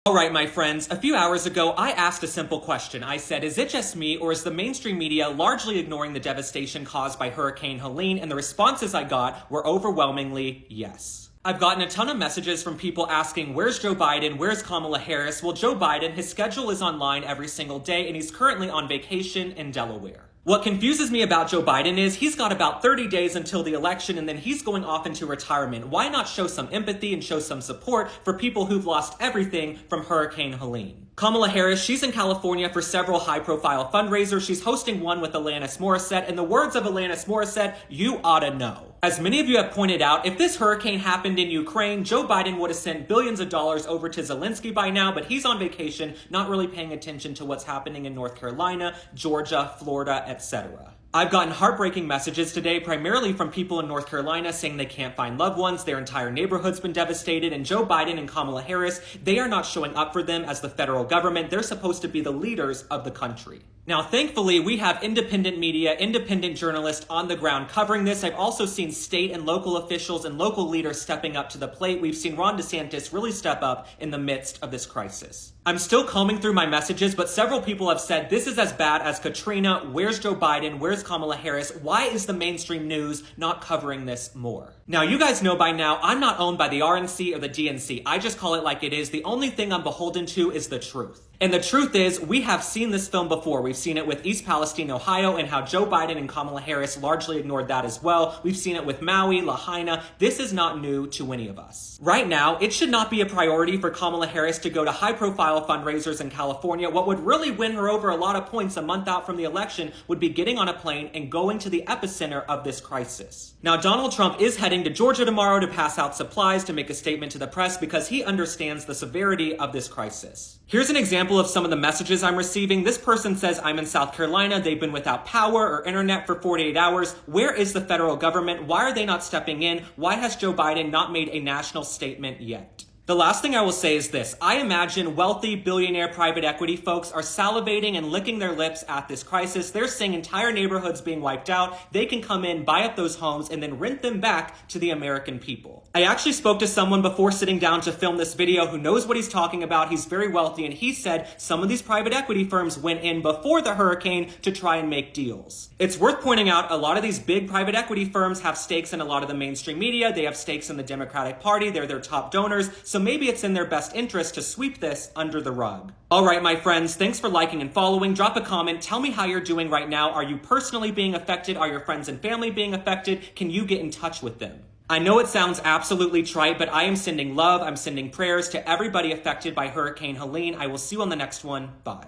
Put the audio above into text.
Alright, my friends, a few hours ago I asked a simple question. I said, is it just me, or is the mainstream media largely ignoring the devastation caused by Hurricane Helene? And the responses I got were overwhelmingly yes. I've gotten a ton of messages from people asking, where's Joe Biden? Where's Kamala Harris? Well, Joe Biden, his schedule is online every single day, and he's currently on vacation in Delaware. What confuses me about Joe Biden is he's got about 30 days until the election, and then he's going off into retirement. Why not show some empathy and show some support for people who've lost everything from Hurricane Helene? Kamala Harris, she's in California for several high-profile fundraisers. She's hosting one with Alanis Morissette. In the words of Alanis Morissette, you oughta know. As many of you have pointed out, if this hurricane happened in Ukraine, Joe Biden would have sent billions of dollars over to Zelensky by now, but he's on vacation, not really paying attention to what's happening in North Carolina, Georgia, Florida, etc. I've gotten heartbreaking messages today, primarily from people in North Carolina saying they can't find loved ones, their entire neighborhood's been devastated, and Joe Biden and Kamala Harris, they are not showing up for them as the federal government. They're supposed to be the leaders of the country. Now, thankfully, we have independent media, independent journalists on the ground covering this. I've also seen state and local officials and local leaders stepping up to the plate. We've seen Ron DeSantis really step up in the midst of this crisis. I'm still combing through my messages, but several people have said this is as bad as Katrina. Where's Joe Biden? Where's Kamala Harris? Why is the mainstream news not covering this more? Now, you guys know by now, I'm not owned by the RNC or the DNC. I just call it like it is. The only thing I'm beholden to is the truth. And the truth is, we have seen this film before. We've seen it with East Palestine, Ohio, and how Joe Biden and Kamala Harris largely ignored that as well. We've seen it with Maui, Lahaina. This is not new to any of us. Right now, it should not be a priority for Kamala Harris to go to high-profile fundraisers in California. What would really win her over a lot of points a month out from the election would be getting on a plane and going to the epicenter of this crisis. Now, Donald Trump is heading to Georgia tomorrow to pass out supplies to make a statement to the press because he understands the severity of this crisis. Here's an example of some of the messages I'm receiving. This person says, I'm in South Carolina. They've been without power or internet for 48 hours. Where is the federal government? Why are they not stepping in? Why has Joe Biden not made a national statement yet? The last thing I will say is this. I imagine wealthy billionaire private equity folks are salivating and licking their lips at this crisis. They're seeing entire neighborhoods being wiped out. They can come in, buy up those homes, and then rent them back to the American people. I actually spoke to someone before sitting down to film this video who knows what he's talking about. He's very wealthy, and he said some of these private equity firms went in before the hurricane to try and make deals. It's worth pointing out a lot of these big private equity firms have stakes in a lot of the mainstream media. They have stakes in the Democratic Party. They're their top donors. So maybe it's in their best interest to sweep this under the rug. All right, my friends, thanks for liking and following. Drop a comment. Tell me how you're doing right now. Are you personally being affected? Are your friends and family being affected? Can you get in touch with them? I know it sounds absolutely trite, but I am sending love. I'm sending prayers to everybody affected by Hurricane Helene. I will see you on the next one. Bye.